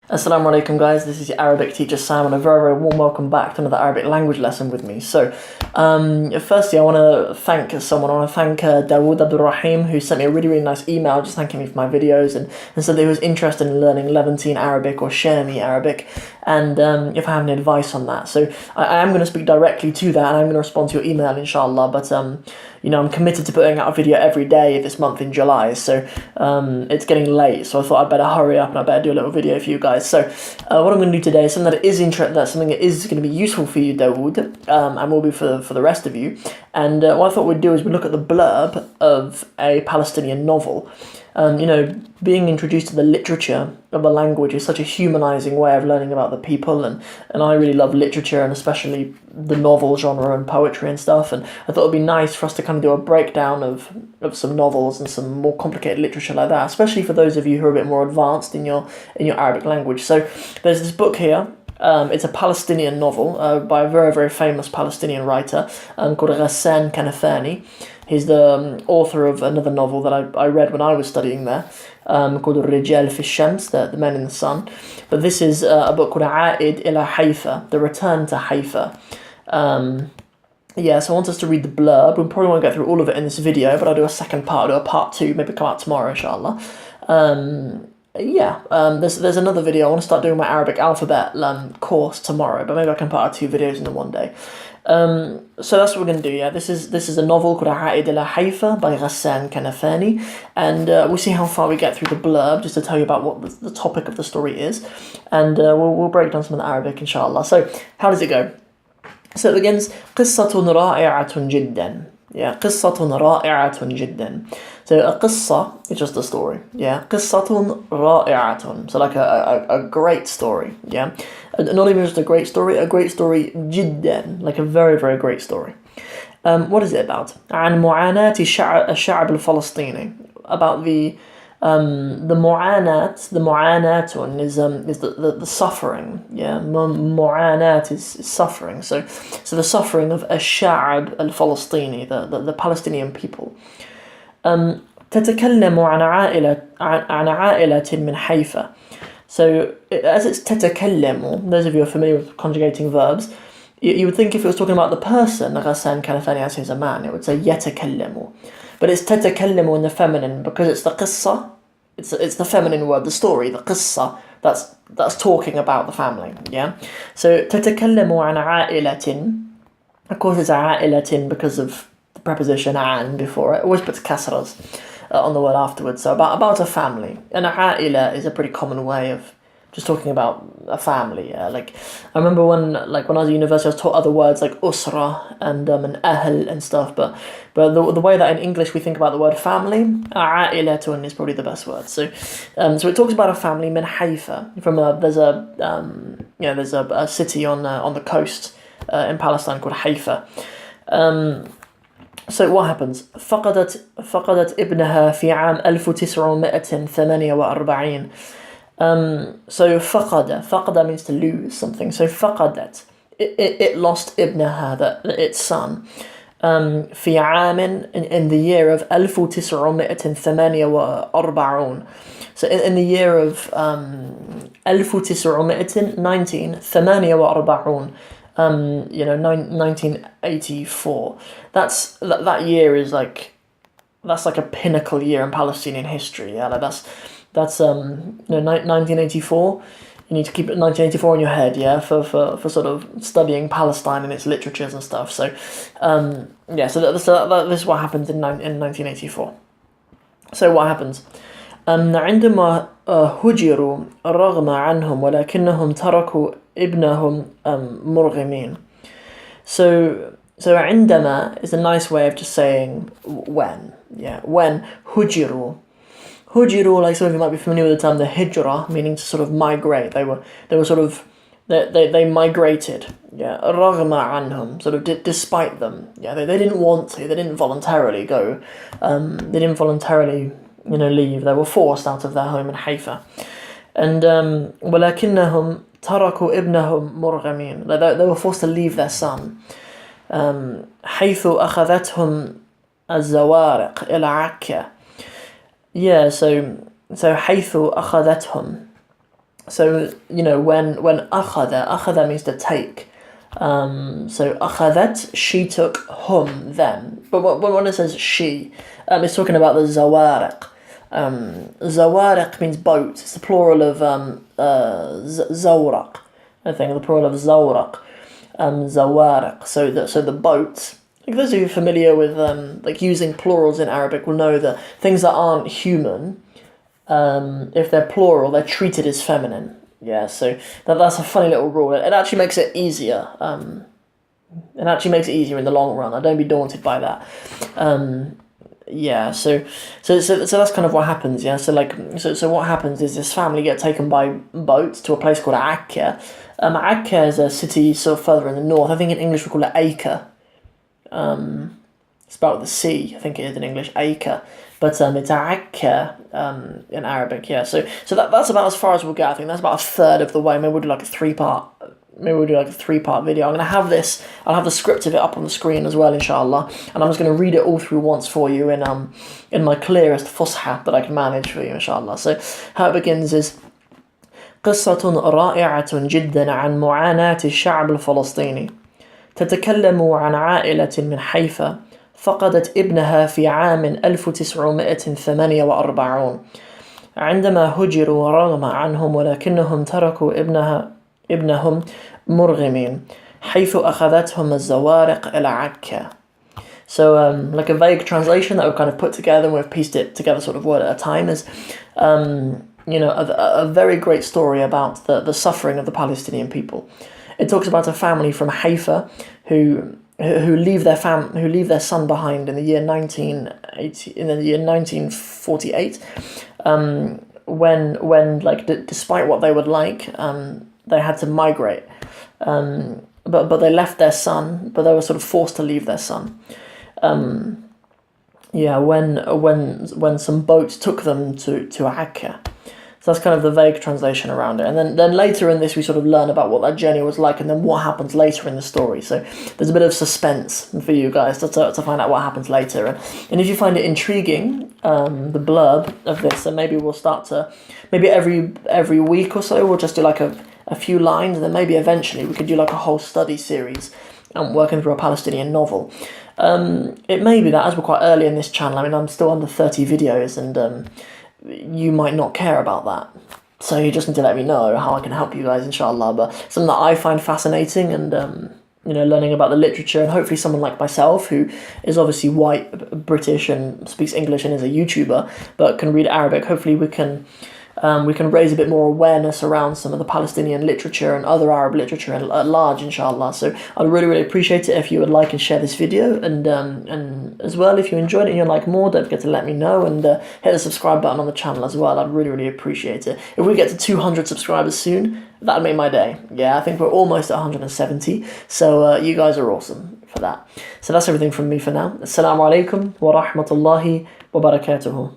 Assalamu alaikum guys, this is your Arabic teacher Sam and a very warm welcome back to another Arabic language lesson with me. So, firstly I want to thank Dawood Abdul Rahim, who sent me a really nice email just thanking me for my videos and said that he was interested in learning Levantine Arabic or Shami Arabic, and if I have any advice on that. So I am going to speak directly to that and I'm going to respond to your email inshallah, but I'm committed to putting out a video every day this month in July, so it's getting late, so I thought I'd better hurry up and I better do a little video for you guys. So what I'm going to do today is something that is going to be useful for you, Dawood, and will be for the rest of you. And what I thought we'd do is we'd look at the blurb of a Palestinian novel. Being introduced to the literature of a language is such a humanizing way of learning about the people, and I really love literature, and especially the novel genre and poetry and stuff, and I thought it'd be nice for us to kind of do a breakdown of some novels and some more complicated literature like that, especially for those of you who are a bit more advanced in your Arabic language. So there's this book here. It's a Palestinian novel by a very famous Palestinian writer called Ghassan Kanafani. He's the author of another novel that I read when I was studying there, called Rijal fi Shams, the Men in the Sun. But this is a book called A'id ila Haifa, The Return to Haifa. So I want us to read the blurb. We probably won't get through all of it in this video, but I'll do a second part, I'll do a part 2, maybe come out tomorrow, inshallah. There's another video. I want to start doing my Arabic alphabet course tomorrow, but maybe I can put out 2 videos in one day. So that's what we're going to do, yeah. This is a novel called A'id ila Haifa by Ghassan Kanafani, and we'll see how far we get through the blurb, just to tell you about what the topic of the story is, and we'll break down some of the Arabic, inshallah. So, how does it go? So it begins, قصة رائعة جدا. Yeah, قصة رائعة جدا. So a qissa is just a story. Yeah, قصة رائعة. So like a great story. Yeah, not even just a great story جدا, like a very great story. What is it about? عن معاناة الشعب الفلسطيني. About the mu'anat is the suffering. Yeah, mu'anat is suffering. So the suffering of الشعب الفلسطيني, the Palestinian people. تتكلم عن عائلة من حيفا. So as it's تتكلم, those of you who are familiar with conjugating verbs, you would think if it was talking about the person, Ghassan Kanafani, as he's a man, it would say يتكلم. But it's تتكلم in the feminine because it's the qissa. It's the feminine word, the story, the qissa. That's talking about the family. Yeah. So تتكلم عن عائلة. Of course, it's عائلة because of the preposition an before it. Always puts kasras on the word afterwards. So about a family. And عائلة is a pretty common way of just talking about a family. Like I remember when I was at university, I was taught other words like usra and ahl and stuff. But the way that in English we think about the word family, a'ilatun is probably the best word. So it talks about a family min Haifa. There's a city on the coast in Palestine called Haifa. So what happens? فقدت ابنها في عام 1948. So فقد means to lose something. So فقدت, it lost ابنها, its son. في عام, in the year of 1948. So in the year of 1948, 1984. That year is that's like a pinnacle year in Palestinian history. Yeah, that's 1984. You need to keep 1984 in your head, yeah, for sort of studying Palestine and its literatures and stuff. So so this is what happens in 1984. So what happens? عندما هجروا رغم عنهم ولكنهم تركوا ابنهم مرغمين. So عندما is a nice way of just saying when. Yeah, when هجروا. Hujiru, like some of you might be familiar with the term the hijrah, meaning to sort of migrate. They were sort of they migrated. Yeah, رغم عنهم, sort of despite them. Yeah, they didn't want to. They didn't voluntarily go. They didn't voluntarily leave. They were forced out of their home in Haifa. And ولكنهم تركوا ابنهم مرغمين. They were forced to leave their son. حيث أخذتهم الزوارق إلى عكا. Yeah, so حيث أخذتهم. So, when akhada means to take. So akhadat, she took, hum, them. But when it says she, it's talking about the zawariq. Zawariq means boat. It's the plural of zawraq. I think the plural of zawraq. Zawariq. So the boats. Like those of you familiar with like using plurals in Arabic will know that things that aren't human, if they're plural, they're treated as feminine. Yeah, so that's a funny little rule. It actually makes it easier. It actually makes it easier in the long run. I don't be daunted by that. Yeah, so that's kind of what happens. Yeah, so what happens is this family get taken by boat to a place called Akka. Akka is a city sort of further in the north. I think in English we call it Acre. It's about the sea, I think it is in English, acre. But it's Akka in Arabic, yeah. So that's about as far as we'll get. I think that's about a third of the way. Maybe we'll do like a three-part video. I'm gonna have this. I'll have the script of it up on the screen as well, inshallah. And I'm just gonna read it all through once for you in my clearest fusha that I can manage for you, inshallah. So how it begins is قصة رائعة جدا عن معاناة الشعب الفلسطيني. تتكلم عن عائلة من حيفا فقدت ابنها في عام 1948 عندما هجروا رغم عنهم ولكنهم تركوا ابنهم مرغمين حيث أخذتهم الزوارق إلى عكا. So like a vague translation that we've kind of put together and we've pieced it together sort of word at a time is a very great story about the suffering of the Palestinian people. It talks about a family from Haifa who leave their son behind in the year 1948, when like despite what they would like, they had to migrate, but they left their son, but they were sort of forced to leave their son. When some boats took them to Akka. So that's kind of the vague translation around it. And then later in this, we sort of learn about what that journey was like and then what happens later in the story. So there's a bit of suspense for you guys to find out what happens later. And if you find it intriguing, the blurb of this, then maybe we'll start to, maybe every week or so, we'll just do like a few lines. And then maybe eventually we could do like a whole study series working through a Palestinian novel. It may be that as we're quite early in this channel, I mean, I'm still under 30 videos and you might not care about that. So you just need to let me know how I can help you guys, inshallah. But something that I find fascinating and, learning about the literature, and hopefully someone like myself who is obviously white, British and speaks English and is a YouTuber, but can read Arabic, hopefully we can raise a bit more awareness around some of the Palestinian literature and other Arab literature at large, inshallah. So I'd really, really appreciate it if you would like and share this video, and as well, if you enjoyed it and you'd like more, don't forget to let me know, and hit the subscribe button on the channel as well. I'd really, really appreciate it. If we get to 200 subscribers soon, that'd make my day. Yeah, I think we're almost at 170, so you guys are awesome for that. So that's everything from me for now. Assalamu alaikum wa rahmatullahi wa barakatuhu.